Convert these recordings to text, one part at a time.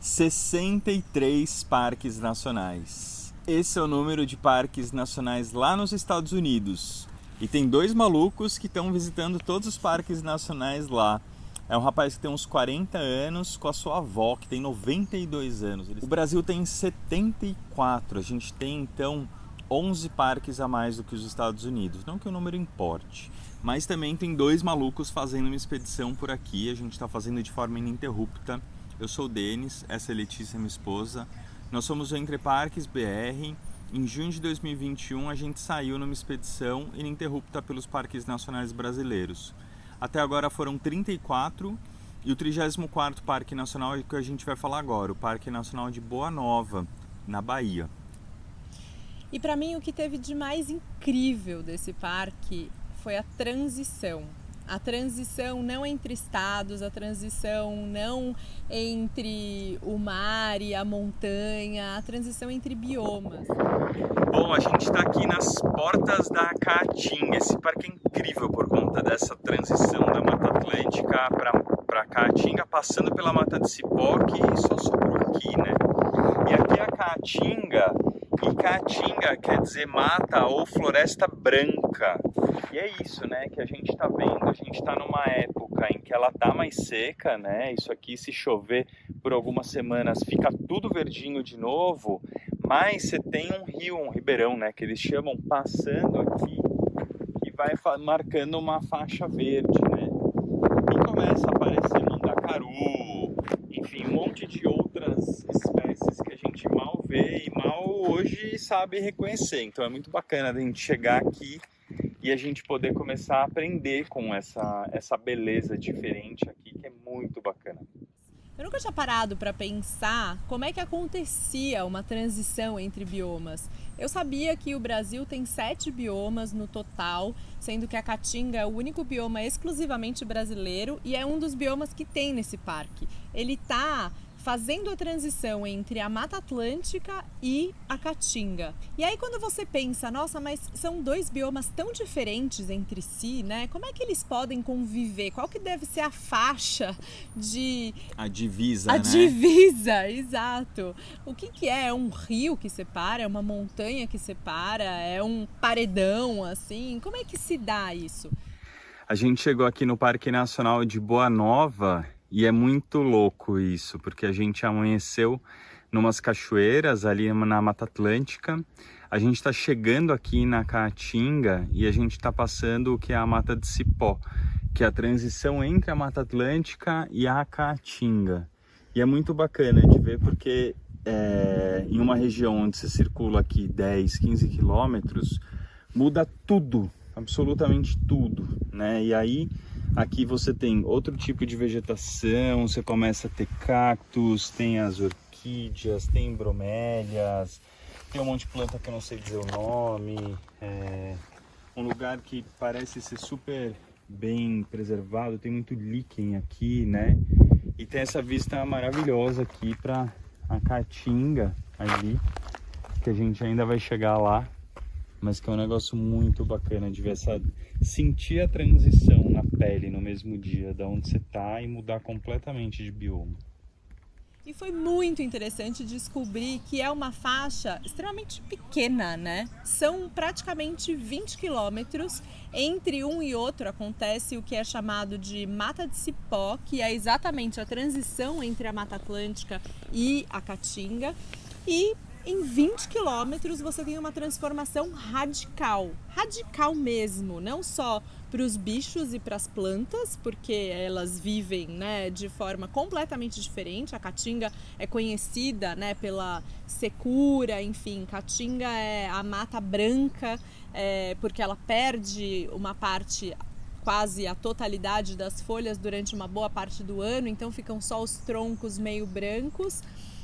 63 parques nacionais. Esse é o número de parques nacionais lá nos Estados Unidos. E tem dois malucos que estão visitando todos os parques nacionais lá. É um rapaz que tem uns 40 anos com a sua avó, que tem 92 anos. O Brasil tem 74. A gente tem, então, 11 parques a mais do que os Estados Unidos. Não que o número importe. Mas também tem dois malucos fazendo uma expedição por aqui. A gente está fazendo de forma ininterrupta. Eu sou o Denis, essa é a Letícia, minha esposa. Nós somos o Entre Parques BR. Em junho de 2021, a gente saiu numa expedição ininterrupta pelos parques nacionais brasileiros. Até agora foram 34 e o 34º Parque Nacional é o que a gente vai falar agora, o Parque Nacional de Boa Nova, na Bahia. E para mim o que teve de mais incrível desse parque foi a transição. A transição não entre estados, a transição não entre o mar e a montanha, a transição entre biomas. Bom, a gente está aqui nas portas da Caatinga. Esse parque é incrível por conta dessa transição da Mata Atlântica para Caatinga, passando pela Mata de Cipó, que só sobrou aqui, né? E aqui é a Caatinga, e Caatinga quer dizer mata ou floresta branca. E é isso, né, que a gente está vendo. A gente está numa época em que ela está mais seca, né? Isso aqui, se chover por algumas semanas, fica tudo verdinho de novo. Mas você tem um rio, um ribeirão, né, que eles chamam, passando aqui, que vai marcando uma faixa verde, né? E começa a aparecer mandacaru, enfim, um monte de outras espécies que a gente mal vê e mal hoje sabe reconhecer. Então é muito bacana a gente chegar aqui e a gente poder começar a aprender com essa beleza diferente aqui, que é muito bacana. Eu nunca tinha parado para pensar como é que acontecia uma transição entre biomas. Eu sabia que o Brasil tem 7 biomas no total, sendo que a Caatinga é o único bioma exclusivamente brasileiro e é um dos biomas que tem nesse parque. Ele está fazendo a transição entre a Mata Atlântica e a Caatinga. E aí quando você pensa, nossa, mas são dois biomas tão diferentes entre si, né? Como é que eles podem conviver? Qual que deve ser a faixa de... A divisa, né? A divisa, exato. O que é? É um rio que separa? É uma montanha que separa? É um paredão, assim? Como é que se dá isso? A gente chegou aqui no Parque Nacional de Boa Nova e é muito louco isso, porque a gente amanheceu numas cachoeiras ali na Mata Atlântica. A gente está chegando aqui na Caatinga e a gente está passando o que é a Mata de Cipó, que é a transição entre a Mata Atlântica e a Caatinga. E é muito bacana de ver porque em uma região onde se circula aqui 10, 15 quilômetros, muda tudo, absolutamente tudo, né? E aí aqui você tem outro tipo de vegetação, você começa a ter cactos, tem as orquídeas, tem bromélias, tem um monte de planta que eu não sei dizer o nome, um lugar que parece ser super bem preservado, tem muito líquen aqui, né? E tem essa vista maravilhosa aqui para a Caatinga ali, que a gente ainda vai chegar lá, mas que é um negócio muito bacana de ver sentir a transição na pele no mesmo dia, da onde você tá, e mudar completamente de bioma. E foi muito interessante descobrir que é uma faixa extremamente pequena, né? São praticamente 20 quilômetros. Entre um e outro acontece o que é chamado de Mata de Cipó, que é exatamente a transição entre a Mata Atlântica e a Caatinga. E em 20 quilômetros você tem uma transformação radical mesmo, não só para os bichos e para as plantas, porque elas vivem, né, de forma completamente diferente. A Caatinga é conhecida, né, pela secura, enfim, Caatinga é a mata branca, porque ela perde uma parte, quase a totalidade das folhas durante uma boa parte do ano, então ficam só os troncos meio brancos.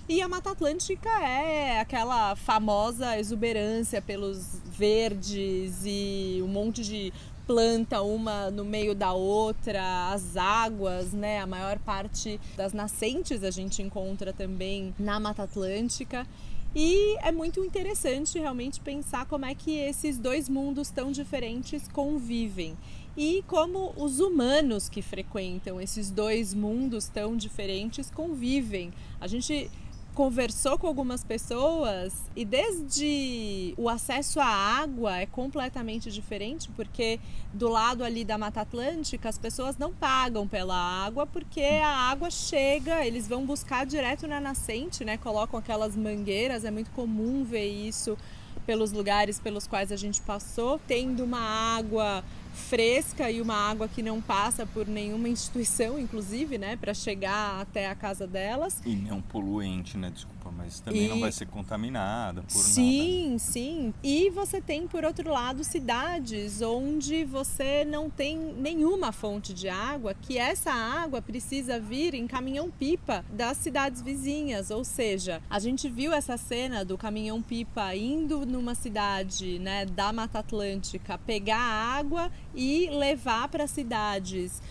E a Mata Atlântica é aquela famosa exuberância pelos verdes e um monte de planta uma no meio da outra, as águas, né? A maior parte das nascentes a gente encontra também na Mata Atlântica. E é muito interessante realmente pensar como é que esses dois mundos tão diferentes convivem. e como os humanos que frequentam esses dois mundos tão diferentes convivem. A gente conversou com algumas pessoas e desde o acesso à água é completamente diferente, porque do lado ali da Mata Atlântica as pessoas não pagam pela água porque a água chega, eles vão buscar direto na nascente, né? Colocam aquelas mangueiras, é muito comum ver isso pelos lugares pelos quais a gente passou, tendo uma água fresca e uma água que não passa por nenhuma instituição, inclusive, né, para chegar até a casa delas. E não poluente, né, desculpa, mas também não vai ser contaminada por nada. Sim. E você tem, por outro lado, cidades onde você não tem nenhuma fonte de água, que essa água precisa vir em caminhão-pipa das cidades vizinhas, ou seja, a gente viu essa cena do caminhão-pipa indo numa cidade, né, da Mata Atlântica, pegar água e levar para cidades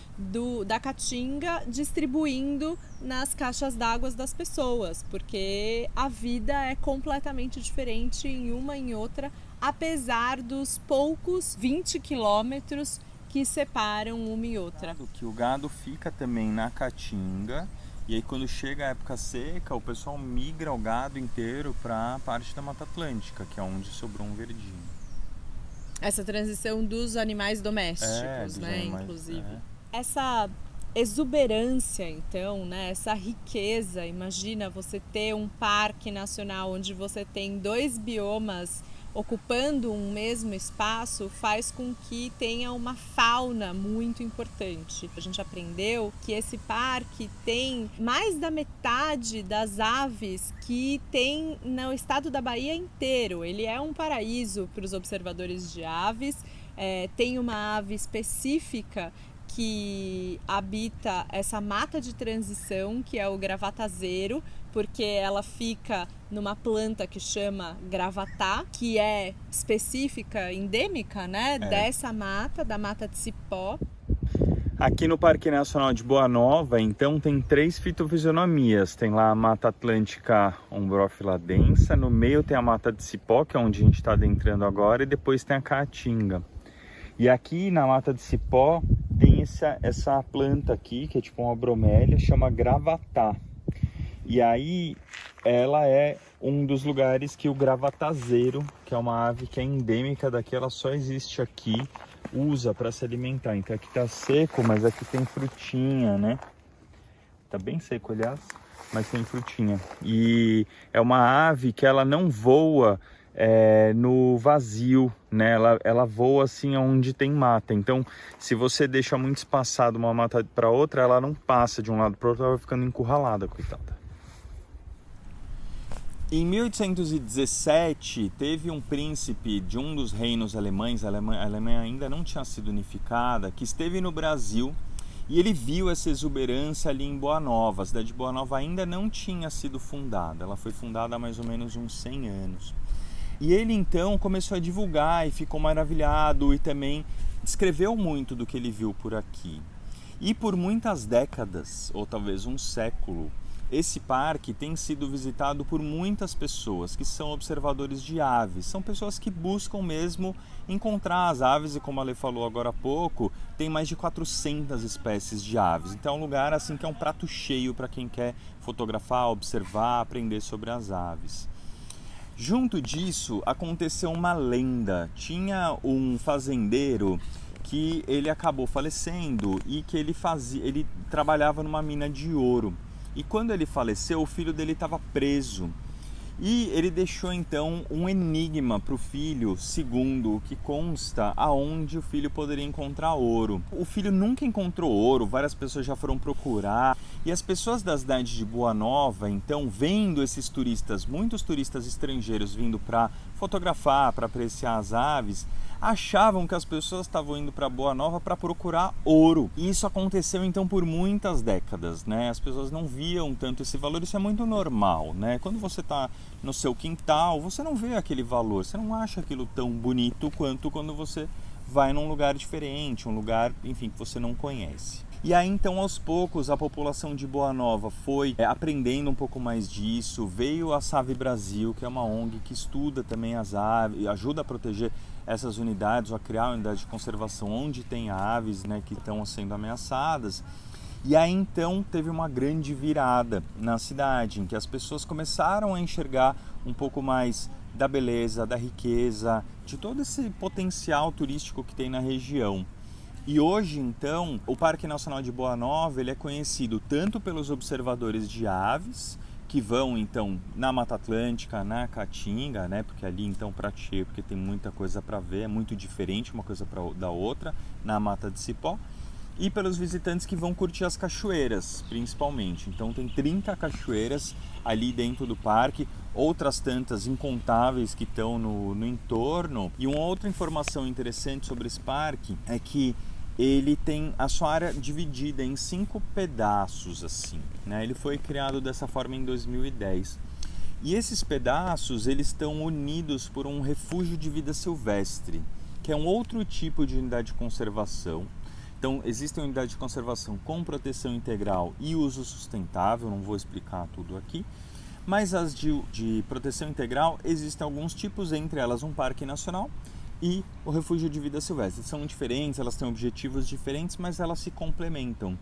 da Caatinga, distribuindo nas caixas d'água das pessoas, porque a vida é completamente diferente em uma e em outra, apesar dos poucos 20 quilômetros que separam uma e outra. Que o gado fica também na Caatinga, e aí quando chega a época seca, o pessoal migra o gado inteiro para a parte da Mata Atlântica, que é onde sobrou um verdinho. Essa transição dos animais domésticos, né, animais, inclusive. Essa exuberância, então, né, essa riqueza, imagina você ter um parque nacional onde você tem dois biomas ocupando um mesmo espaço, faz com que tenha uma fauna muito importante. A gente aprendeu que esse parque tem mais da metade das aves que tem no estado da Bahia inteiro. Ele é um paraíso para os observadores de aves. Tem uma ave específica que habita essa mata de transição, que é o gravatazeiro, porque ela fica numa planta que chama gravatá, que é específica, endêmica, né, dessa mata, da mata de cipó. Aqui no Parque Nacional de Boa Nova, então, tem 3 fitofisionomias. Tem lá a Mata Atlântica ombrófila densa, no meio tem a Mata de Cipó, que é onde a gente está adentrando agora, e depois tem a Caatinga. E aqui na Mata de Cipó tem essa planta aqui, que é tipo uma bromélia, chama gravatá. E aí ela é um dos lugares que o gravatazeiro, que é uma ave que é endêmica daqui, ela só existe aqui, usa para se alimentar. Então aqui tá seco, mas aqui tem frutinha, né? Tá bem seco, aliás, mas tem frutinha. E é uma ave que ela não voa no vazio, né? Ela voa assim onde tem mata. Então, se você deixa muito espaçado uma mata para outra, ela não passa de um lado para outro, ela vai ficando encurralada, coitada. Em 1817, teve um príncipe de um dos reinos alemães, a Alemanha ainda não tinha sido unificada, que esteve no Brasil e ele viu essa exuberância ali em Boa Nova. A cidade de Boa Nova ainda não tinha sido fundada, ela foi fundada há mais ou menos uns 100 anos. E ele então começou a divulgar e ficou maravilhado e também descreveu muito do que ele viu por aqui. E por muitas décadas, ou talvez um século, esse parque tem sido visitado por muitas pessoas que são observadores de aves. São pessoas que buscam mesmo encontrar as aves e, como a Lê falou agora há pouco, tem mais de 400 espécies de aves. Então é um lugar assim que é um prato cheio para quem quer fotografar, observar, aprender sobre as aves. Junto disso, aconteceu uma lenda. Tinha um fazendeiro que ele acabou falecendo e que ele trabalhava numa mina de ouro. E quando ele faleceu, o filho dele estava preso. E ele deixou então um enigma para o filho, segundo o que consta, aonde o filho poderia encontrar ouro. O filho nunca encontrou ouro, várias pessoas já foram procurar. E as pessoas da cidade de Boa Nova, então, vendo esses turistas, muitos turistas estrangeiros vindo para fotografar, para apreciar as aves, achavam que as pessoas estavam indo para Boa Nova para procurar ouro. E isso aconteceu então por muitas décadas, né? As pessoas não viam tanto esse valor, isso é muito normal, né? Quando você está no seu quintal, você não vê aquele valor, você não acha aquilo tão bonito quanto quando você vai num lugar diferente, um lugar, enfim, que você não conhece. E aí então aos poucos a população de Boa Nova foi aprendendo um pouco mais disso, veio a Save Brasil, que é uma ONG que estuda também as aves, ajuda a proteger essas unidades, ou a criar uma unidade de conservação onde tem aves, né, que estão sendo ameaçadas. E aí então teve uma grande virada na cidade, em que as pessoas começaram a enxergar um pouco mais da beleza, da riqueza, de todo esse potencial turístico que tem na região. E hoje, então, o Parque Nacional de Boa Nova ele é conhecido tanto pelos observadores de aves, que vão, então, na Mata Atlântica, na Caatinga, né? Porque ali, então, prateia, porque tem muita coisa para ver, é muito diferente uma coisa da outra, na Mata de Cipó. E pelos visitantes que vão curtir as cachoeiras, principalmente. Então, tem 30 cachoeiras ali dentro do parque, outras tantas incontáveis que estão no entorno. E uma outra informação interessante sobre esse parque é que ele tem a sua área dividida em 5 pedaços, assim, né? Ele foi criado dessa forma em 2010. E esses pedaços, eles estão unidos por um refúgio de vida silvestre, que é um outro tipo de unidade de conservação. Então, existe uma unidade de conservação com proteção integral e uso sustentável, não vou explicar tudo aqui. Mas as de proteção integral, existem alguns tipos, entre elas um parque nacional e o refúgio de vida silvestre. São diferentes, elas têm objetivos diferentes, mas elas se complementam.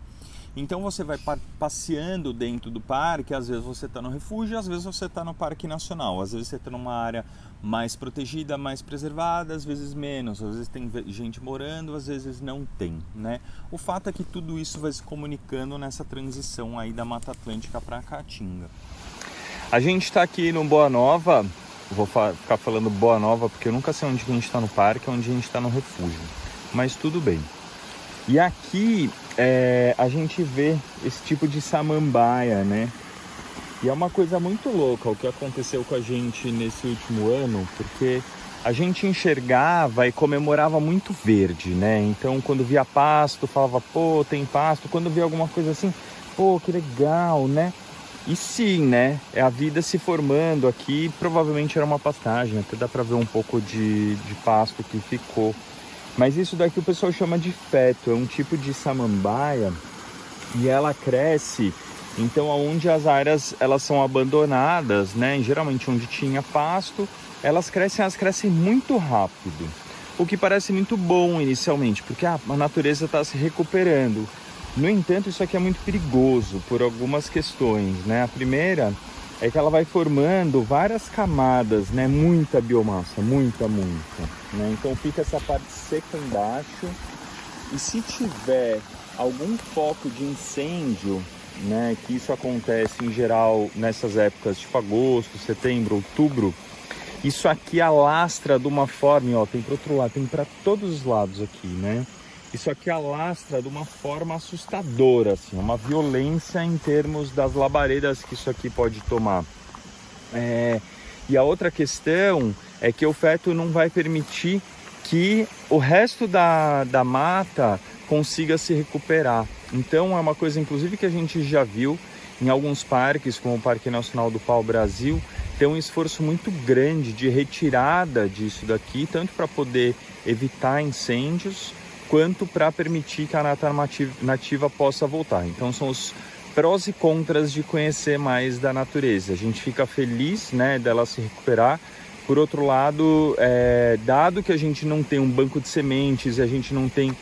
Então você vai passeando dentro do parque, às vezes você está no refúgio, às vezes você está no parque nacional, às vezes você está numa área mais protegida, mais preservada, às vezes menos, às vezes tem gente morando, às vezes não tem, né? O fato é que tudo isso vai se comunicando nessa transição aí da Mata Atlântica para a Caatinga. A gente está aqui no Boa Nova. Vou ficar falando Boa Nova porque eu nunca sei onde a gente está no parque, onde a gente está no refúgio, mas tudo bem. E aqui a gente vê esse tipo de samambaia, né? E é uma coisa muito louca o que aconteceu com a gente nesse último ano, porque a gente enxergava e comemorava muito verde, né? Então quando via pasto, falava, pô, tem pasto. Quando via alguma coisa assim, pô, que legal, né? E sim, né? É a vida se formando aqui, provavelmente era uma pastagem, até dá para ver um pouco de pasto que ficou. Mas isso daqui o pessoal chama de feto, é um tipo de samambaia e ela cresce, então onde as áreas elas são abandonadas, né? Geralmente onde tinha pasto, elas crescem muito rápido. O que parece muito bom inicialmente, porque a natureza está se recuperando. No entanto, isso aqui é muito perigoso por algumas questões, né? A primeira é que ela vai formando várias camadas, né? Muita biomassa, muita, né? Então fica essa parte seca embaixo e se tiver algum foco de incêndio, né? Que isso acontece em geral nessas épocas, tipo agosto, setembro, outubro, isso aqui alastra de uma forma, ó, tem para outro lado, tem para todos os lados aqui, né? Isso aqui alastra de uma forma assustadora, assim, uma violência em termos das labaredas que isso aqui pode tomar. E a outra questão é que o feto não vai permitir que o resto da mata consiga se recuperar. Então é uma coisa, inclusive, que a gente já viu em alguns parques, como o Parque Nacional do Pau-Brasil, tem um esforço muito grande de retirada disso daqui, tanto para poder evitar incêndios, quanto para permitir que a mata nativa possa voltar. Então são os prós e contras de conhecer mais da natureza. A gente fica feliz, né, dela se recuperar. Por outro lado, dado que a gente não tem um banco de sementes e a gente não tem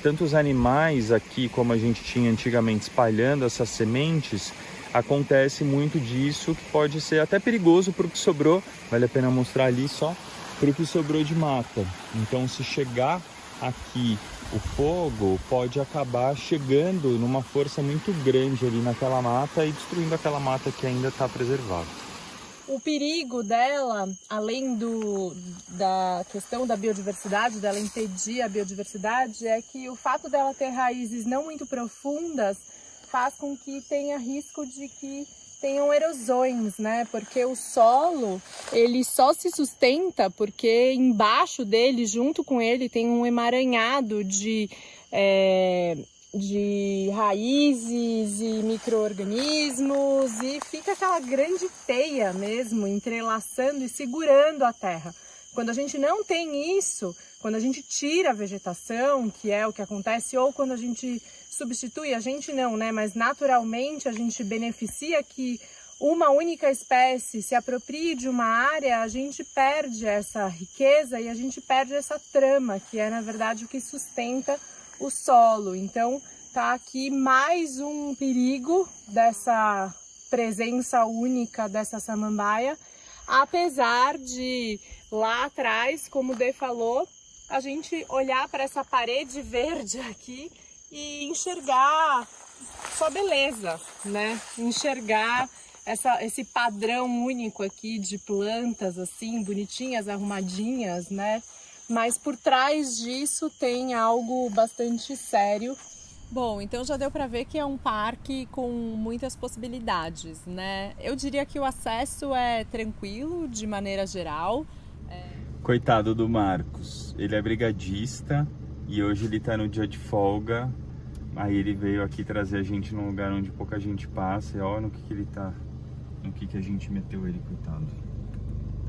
tantos animais aqui como a gente tinha antigamente espalhando essas sementes, acontece muito disso que pode ser até perigoso para o que sobrou. Vale a pena mostrar ali só para o que sobrou de mata. Então se chegar aqui o fogo pode acabar chegando numa força muito grande ali naquela mata e destruindo aquela mata que ainda está preservada. O perigo dela, além da questão da biodiversidade, dela impedir a biodiversidade, é que o fato dela ter raízes não muito profundas faz com que tenha risco de que tenham erosões, né? Porque o solo, ele só se sustenta porque embaixo dele, junto com ele, tem um emaranhado de raízes e micro-organismos e fica aquela grande teia mesmo, entrelaçando e segurando a terra. Quando a gente não tem isso, quando a gente tira a vegetação, que é o que acontece, ou quando a gente substitui, a gente não, né? Mas naturalmente a gente beneficia que uma única espécie se aproprie de uma área, a gente perde essa riqueza e a gente perde essa trama, que é na verdade o que sustenta o solo. Então tá aqui mais um perigo dessa presença única dessa samambaia, apesar de lá atrás, como o Dê falou, a gente olhar para essa parede verde aqui e enxergar só beleza, né? Enxergar esse padrão único aqui de plantas assim, bonitinhas, arrumadinhas, né? Mas por trás disso tem algo bastante sério. Bom, então já deu para ver que é um parque com muitas possibilidades, né? Eu diria que o acesso é tranquilo, de maneira geral. Coitado do Marcos, ele é brigadista e hoje ele tá no dia de folga. Aí ele veio aqui trazer a gente num lugar onde pouca gente passa e ó no que ele tá, no que a gente meteu ele, coitado.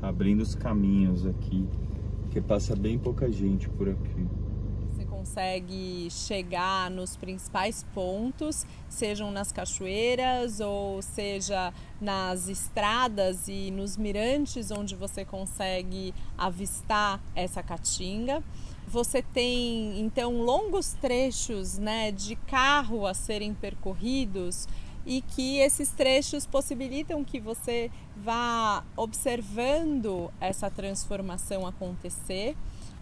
Tá abrindo os caminhos aqui, porque passa bem pouca gente por aqui. Você consegue chegar nos principais pontos, sejam nas cachoeiras ou seja nas estradas e nos mirantes onde você consegue avistar essa caatinga. Você tem então longos trechos, né, de carro a serem percorridos e que esses trechos possibilitam que você vá observando essa transformação acontecer.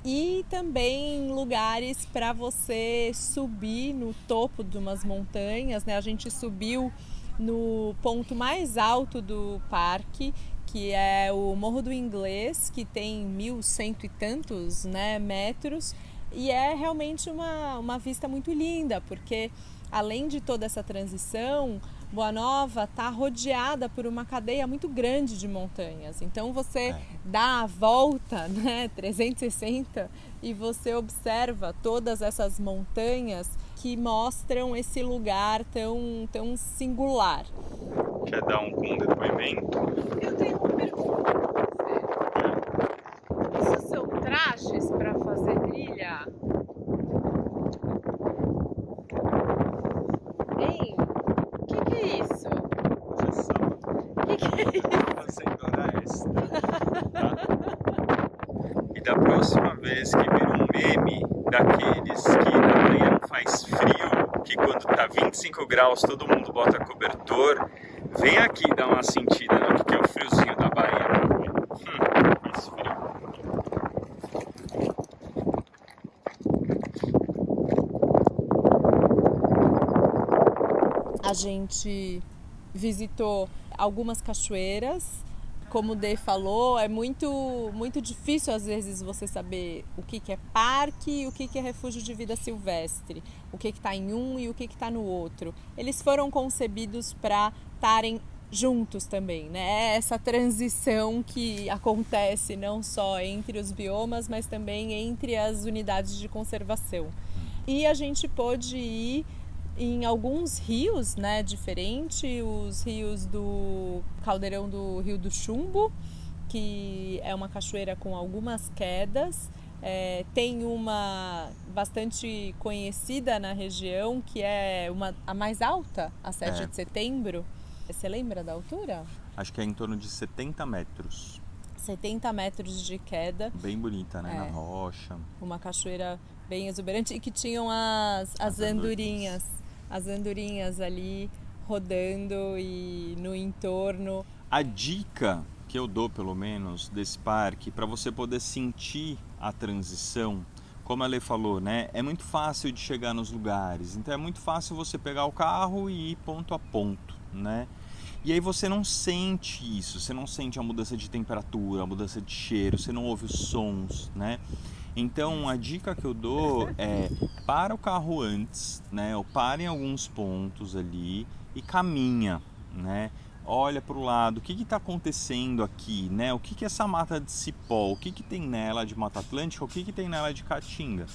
E também lugares para você subir no topo de umas montanhas, né? A gente subiu no ponto mais alto do parque, que é o Morro do Inglês, que tem 1.100 e tantos, né, metros. E é realmente uma vista muito linda, porque além de toda essa transição, Boa Nova está rodeada por uma cadeia muito grande de montanhas. Então você dá a volta, né, 360 e você observa todas essas montanhas que mostram esse lugar tão singular. Quer dar um depoimento? Eu tenho uma pergunta para você. Isso são trajes para fazer trilha? Hein? O que é isso? O que é isso? Sendo honesta. E da próxima vez que vir um meme daqueles que na Bahia não faz frio, que quando tá 25 graus todo mundo bota cobertor, vem aqui dar uma sentida no que é o friozinho da Bahia. Faz frio. A gente visitou algumas cachoeiras. Como o Dê falou, é muito difícil às vezes você saber o que é parque e o que é refúgio de vida silvestre, o que está em um e o que está no outro. Eles foram concebidos para estarem juntos também, né? É essa transição que acontece não só entre os biomas, mas também entre as unidades de conservação. E a gente pôde ir em alguns rios, né, diferentes, os rios do Caldeirão do Rio do Chumbo, que é uma cachoeira com algumas quedas, tem uma bastante conhecida na região, que é a mais alta, a 7 de setembro. Você lembra da altura? Acho que é em torno de 70 metros. 70 metros de queda. Bem bonita, né? Na rocha. Uma cachoeira bem exuberante e que tinham as andorinhas. As andorinhas ali rodando e no entorno. A dica que eu dou, pelo menos, desse parque, para você poder sentir a transição, como a Lê falou, né? É muito fácil de chegar nos lugares, então é muito fácil você pegar o carro e ir ponto a ponto, né? E aí você não sente isso, você não sente a mudança de temperatura, a mudança de cheiro, você não ouve os sons, né? Então a dica que eu dou é para o carro antes, né? Ou para em alguns pontos ali e caminha, né? Olha para o lado, o que está acontecendo aqui, né? O que é essa mata de cipó, o que tem nela de Mata Atlântica, o que tem nela de caatinga.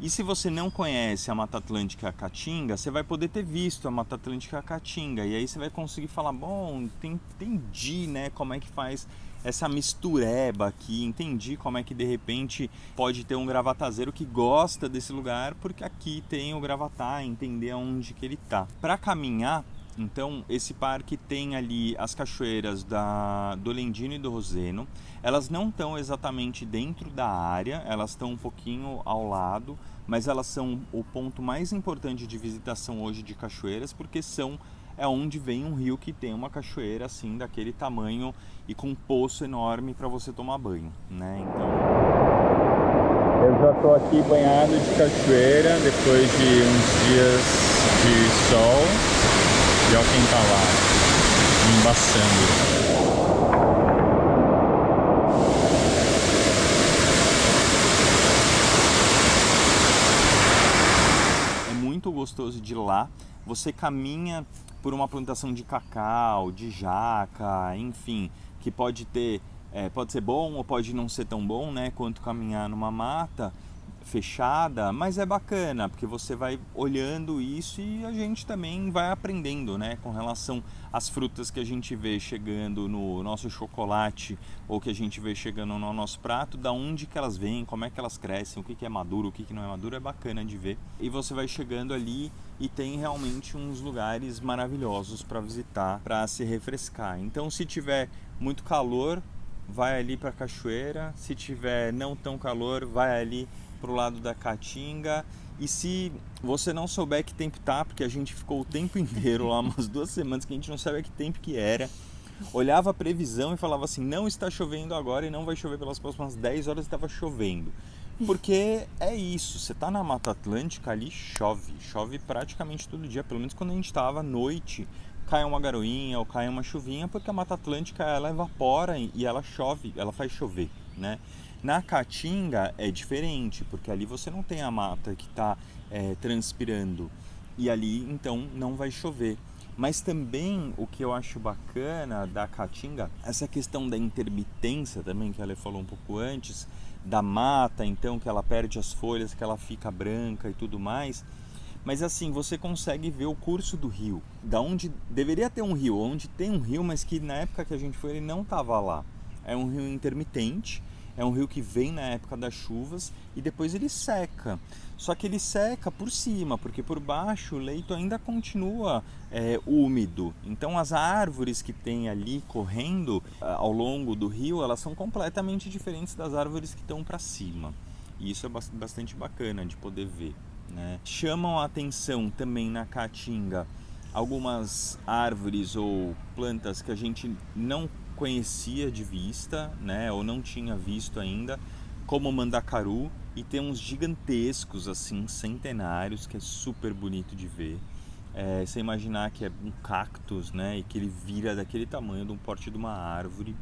E se você não conhece a Mata Atlântica e a Caatinga, você vai poder ter visto a Mata Atlântica e a Caatinga. E aí você vai conseguir falar, bom, entendi, né, como é que faz essa mistureba aqui, entendi como é que de repente pode ter um gravatazeiro que gosta desse lugar, porque aqui tem o Gravatá, entender aonde que ele tá. Para caminhar, então, esse parque tem ali as cachoeiras do Lendino e do Roseno. Elas não estão exatamente dentro da área, elas estão um pouquinho ao lado, mas elas são o ponto mais importante de visitação hoje de cachoeiras, porque é onde vem um rio que tem uma cachoeira assim, daquele tamanho e com um poço enorme para você tomar banho, né? Então, eu já estou aqui banhado de cachoeira depois de uns dias de sol. E olha quem tá lá, embaçando. É muito gostoso de ir lá. Você caminha por uma plantação de cacau, de jaca, enfim, que pode ser bom ou pode não ser tão bom, né, quanto caminhar numa mata fechada, mas é bacana, porque você vai olhando isso e a gente também vai aprendendo, né, com relação às frutas que a gente vê chegando no nosso chocolate ou que a gente vê chegando no nosso prato, da onde que elas vêm, como é que elas crescem, o que que é maduro, o que que não é maduro, é bacana de ver. E você vai chegando ali e tem realmente uns lugares maravilhosos para visitar, para se refrescar. Então, se tiver muito calor, vai ali para a cachoeira, se tiver não tão calor, vai ali pro lado da Caatinga. E se você não souber que tempo tá, porque a gente ficou o tempo inteiro lá, umas 2 semanas, que a gente não sabia que tempo que era, olhava a previsão e falava assim, não está chovendo agora e não vai chover pelas próximas 10 horas, estava chovendo. Porque é isso, você tá na Mata Atlântica, ali chove praticamente todo dia, pelo menos quando a gente tava à noite, cai uma garoinha ou cai uma chuvinha, porque a Mata Atlântica ela evapora e ela chove, ela faz chover, né? Na Caatinga é diferente, porque ali você não tem a mata que está transpirando e ali então não vai chover. Mas também o que eu acho bacana da Caatinga, essa questão da intermitência também, que ela falou um pouco antes, da mata, então que ela perde as folhas, que ela fica branca e tudo mais. Mas assim, você consegue ver o curso do rio, da onde deveria ter um rio, onde tem um rio, mas que na época que a gente foi ele não estava lá. É um rio intermitente. É um rio que vem na época das chuvas e depois ele seca. Só que ele seca por cima, porque por baixo o leito ainda continua úmido. Então as árvores que tem ali correndo ao longo do rio, elas são completamente diferentes das árvores que estão para cima. E isso é bastante bacana de poder ver, né? Chamam a atenção também na Caatinga algumas árvores ou plantas que a gente não conhecia de vista, né, ou não tinha visto ainda, como o mandacaru, e tem uns gigantescos assim, centenários, que é super bonito de ver. Você imaginar que é um cactus, né, e que ele vira daquele tamanho, de um porte de uma árvore.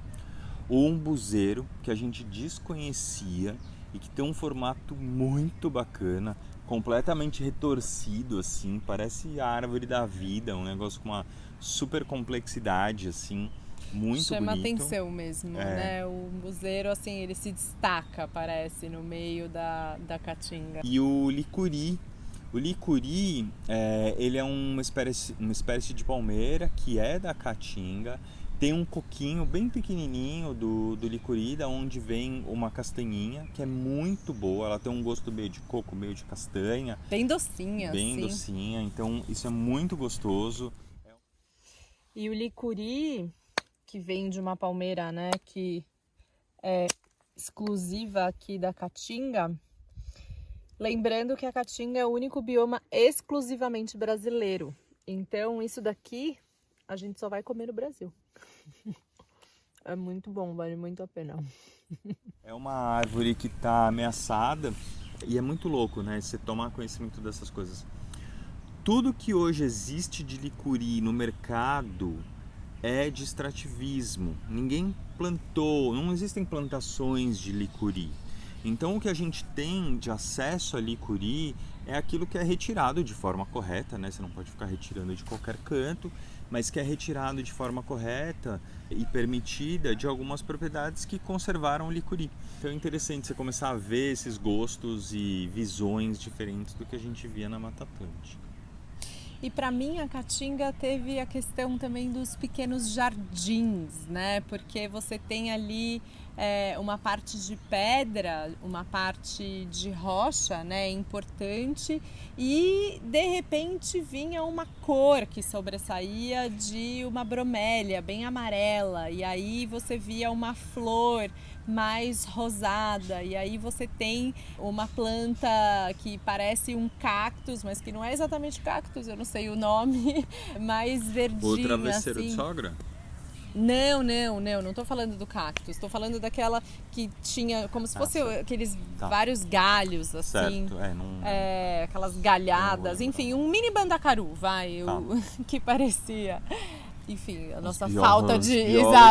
Ou um buzeiro, que a gente desconhecia e que tem um formato muito bacana, completamente retorcido assim, parece a árvore da vida, um negócio com uma super complexidade assim. Muito Chama bonito. atenção mesmo, né? O buzeiro, assim, ele se destaca, parece, no meio da Caatinga. E o licuri. O licuri, ele é uma espécie de palmeira que é da Caatinga. Tem um coquinho bem pequenininho do licuri, da onde vem uma castanhinha, que é muito boa. Ela tem um gosto meio de coco, meio de castanha. Bem docinha, bem docinha, então isso é muito gostoso. E o licuri, que vem de uma palmeira, né, que é exclusiva aqui da Caatinga. Lembrando que a Caatinga é o único bioma exclusivamente brasileiro. Então, isso daqui a gente só vai comer no Brasil. É muito bom, vale muito a pena. É uma árvore que está ameaçada e é muito louco, né, você tomar conhecimento dessas coisas. Tudo que hoje existe de licuri no mercado é de extrativismo. Ninguém plantou, não existem plantações de licuri. Então o que a gente tem de acesso a licuri é aquilo que é retirado de forma correta, né? Você não pode ficar retirando de qualquer canto, mas que é retirado de forma correta e permitida de algumas propriedades que conservaram o licuri. Então é interessante você começar a ver esses gostos e visões diferentes do que a gente via na Mata Atlântica. E para mim a Caatinga teve a questão também dos pequenos jardins, né? Porque você tem ali uma parte de pedra, uma parte de rocha, né? Importante, e de repente vinha uma cor que sobressaía de uma bromélia bem amarela, e aí você via uma flor mais rosada, e aí você tem uma planta que parece um cactus, mas que não é exatamente cactus, eu não sei o nome, mais verdinha. O travesseiro assim. de sogra? Não tô falando do cactus, tô falando daquela que tinha como se fosse aqueles vários galhos, assim. Certo, aquelas galhadas, enfim, um mini bandacaru, que parecia. Enfim, a nossa falta de...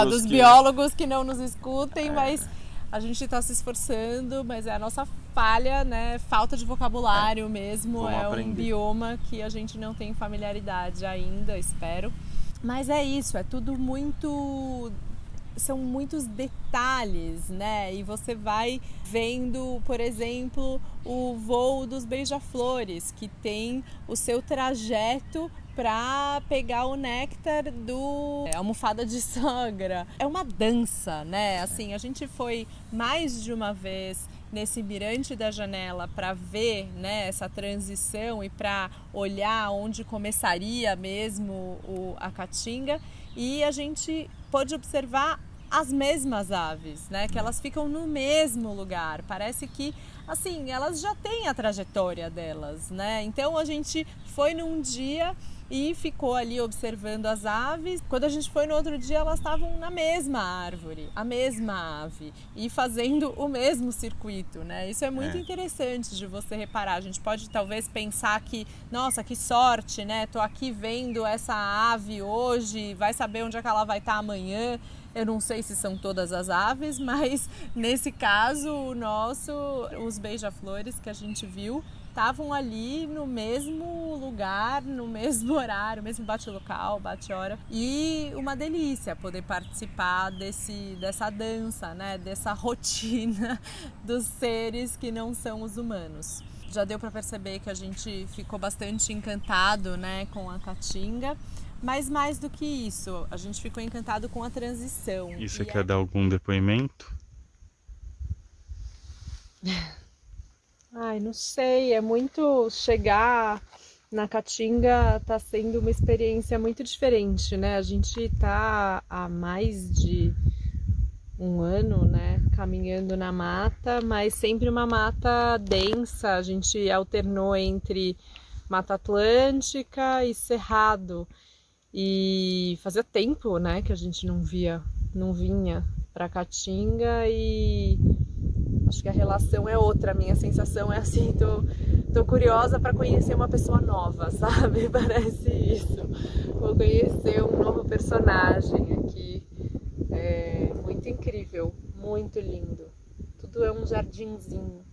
Dos biólogos que não nos escutem, mas a gente está se esforçando, mas é a nossa falha, né? Falta de vocabulário mesmo, um bioma que a gente não tem familiaridade ainda, espero. Mas é isso, é tudo muito... São muitos detalhes, né? E você vai vendo, por exemplo, o voo dos beija-flores, que tem o seu trajeto para pegar o néctar do almofada de sogra. É uma dança, né? Assim, a gente foi mais de uma vez nesse mirante da janela para ver, né, essa transição e para olhar onde começaria mesmo a Caatinga, e a gente pôde observar as mesmas aves, né, que elas ficam no mesmo lugar. Parece que, assim, elas já têm a trajetória delas, né? Então a gente foi num dia e ficou ali observando as aves. Quando a gente foi no outro dia, elas estavam na mesma árvore, a mesma ave, e fazendo o mesmo circuito, né? Isso é muito interessante de você reparar. A gente pode talvez pensar que, nossa, que sorte, né? Tô aqui vendo essa ave hoje, vai saber onde é que ela vai estar amanhã. Eu não sei se são todas as aves, mas nesse caso, os beija-flores que a gente viu estavam ali no mesmo lugar, no mesmo horário, mesmo bate-local, bate-hora. E uma delícia poder participar dessa dança, né? Dessa rotina dos seres que não são os humanos. Já deu para perceber que a gente ficou bastante encantado, né, com a Caatinga. Mas mais do que isso, a gente ficou encantado com a transição. E você quer dar algum depoimento? Ai, não sei, é muito... Chegar na Caatinga tá sendo uma experiência muito diferente, né? A gente tá há mais de um ano, né, caminhando na mata, mas sempre uma mata densa. A gente alternou entre Mata Atlântica e Cerrado. E fazia tempo, né, que a gente não vinha pra Caatinga, e acho que a relação é outra. A minha sensação é assim, tô curiosa para conhecer uma pessoa nova, sabe? Parece isso. Vou conhecer um novo personagem aqui. É muito incrível, muito lindo. Tudo é um jardinzinho.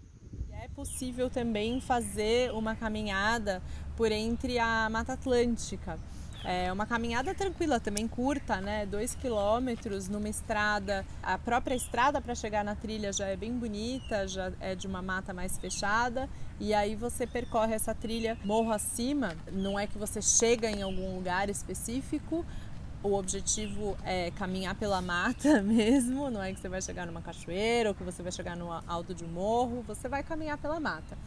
É possível também fazer uma caminhada por entre a Mata Atlântica. É uma caminhada tranquila, também curta, né? 2 quilômetros numa estrada. A própria estrada para chegar na trilha já é bem bonita, já é de uma mata mais fechada. E aí você percorre essa trilha morro acima. Não é que você chega em algum lugar específico. O objetivo é caminhar pela mata mesmo. Não é que você vai chegar numa cachoeira ou que você vai chegar no alto de um morro. Você vai caminhar pela mata.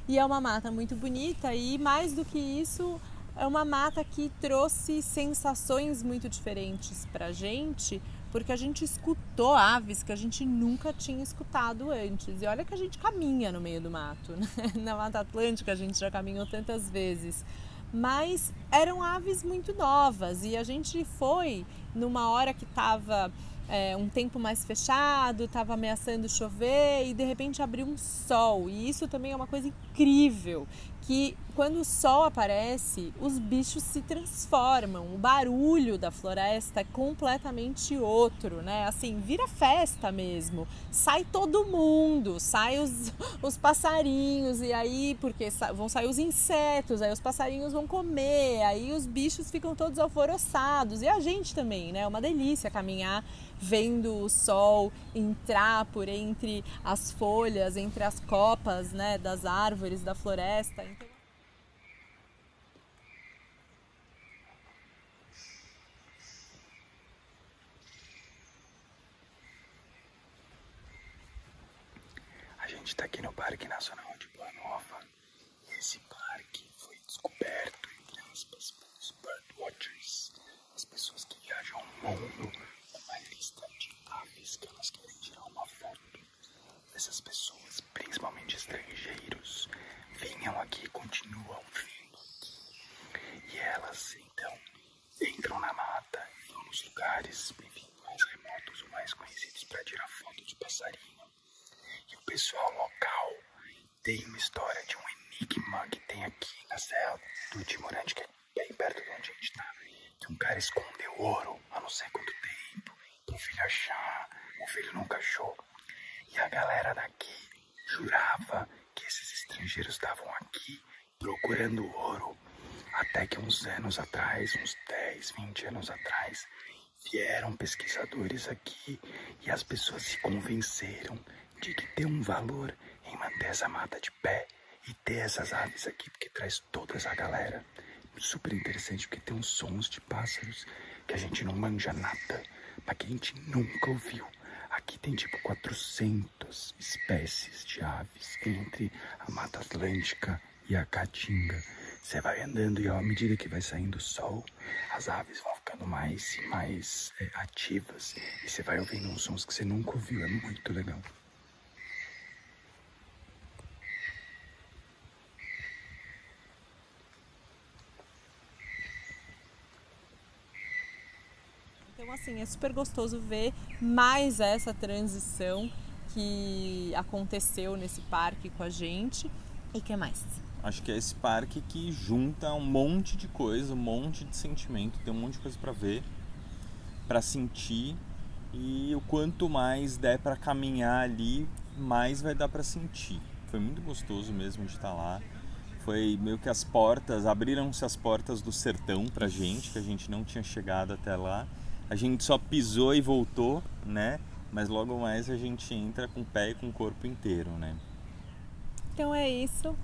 E é uma mata muito bonita, e mais do que isso, é uma mata que trouxe sensações muito diferentes pra gente, porque a gente escutou aves que a gente nunca tinha escutado antes. E olha que a gente caminha no meio do mato, né? Na Mata Atlântica a gente já caminhou tantas vezes. Mas eram aves muito novas, e a gente foi numa hora que estava um tempo mais fechado, estava ameaçando chover, e de repente abriu um sol. E isso também é uma coisa incrível, que quando o sol aparece, os bichos se transformam, o barulho da floresta é completamente outro, né? Assim, vira festa mesmo, sai todo mundo, sai os passarinhos, e aí, porque vão sair os insetos, aí os passarinhos vão comer, aí os bichos ficam todos alvoroçados, e a gente também, né? É uma delícia caminhar vendo o sol entrar por entre as folhas, entre as copas, né, das árvores, da floresta. Então... A gente está aqui no Parque Nacional de Boa Nova. Esse parque foi descoberto, entre aspas, pelos birdwatchers, as pessoas que viajam o mundo, uma lista de aves que elas querem tirar uma foto. Essas pessoas, principalmente estrangeiros, vinham aqui e continuam vindo aqui. E elas, então, entram na mata, vão nos lugares, enfim, mais remotos ou mais conhecidos para tirar foto de passarinho. E o pessoal local tem uma história de um enigma que tem aqui na Serra do Itimorante, que é bem perto de onde a gente está. Que um cara escondeu ouro há não sei quanto tempo, pro filho achar, o filho nunca achou. E a galera daqui jurava que esses estrangeiros estavam aqui procurando ouro. Até que uns anos atrás, uns 10, 20 anos atrás, vieram pesquisadores aqui e as pessoas se convenceram de que tem um valor em manter essa mata de pé e ter essas aves aqui, porque traz toda essa galera. Super interessante, porque tem uns sons de pássaros que a gente não manja nada, mas que a gente nunca ouviu. Aqui tem tipo 400 espécies de aves entre a Mata Atlântica e a Caatinga. Você vai andando e à medida que vai saindo o sol, as aves vão ficando mais ativas e você vai ouvindo uns sons que você nunca ouviu. É muito legal. Então, assim, é super gostoso ver mais essa transição que aconteceu nesse parque com a gente. E o que mais? Acho que é esse parque que junta um monte de coisa, um monte de sentimento, tem um monte de coisa para ver, para sentir, e o quanto mais der para caminhar ali, mais vai dar para sentir. Foi muito gostoso mesmo de estar lá. Foi meio que abriram-se as portas do sertão pra gente, que a gente não tinha chegado até lá. A gente só pisou e voltou, né? Mas logo mais a gente entra com o pé e com o corpo inteiro, né? Então é isso.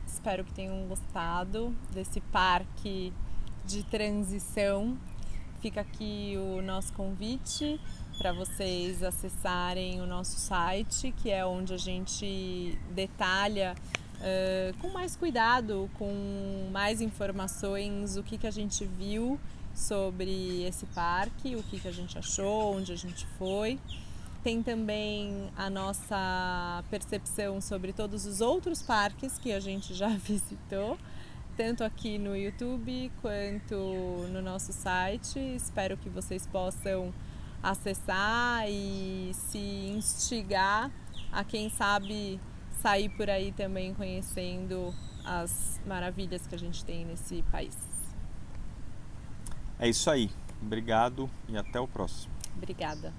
Espero que tenham gostado desse parque de transição. Fica aqui o nosso convite para vocês acessarem o nosso site, que é onde a gente detalha com mais cuidado, com mais informações, o que a gente viu sobre esse parque, o que a gente achou, onde a gente foi. Tem também a nossa percepção sobre todos os outros parques que a gente já visitou, tanto aqui no YouTube quanto no nosso site. Espero que vocês possam acessar e se instigar a, quem sabe, sair por aí também conhecendo as maravilhas que a gente tem nesse país. É isso aí. Obrigado e até o próximo. Obrigada.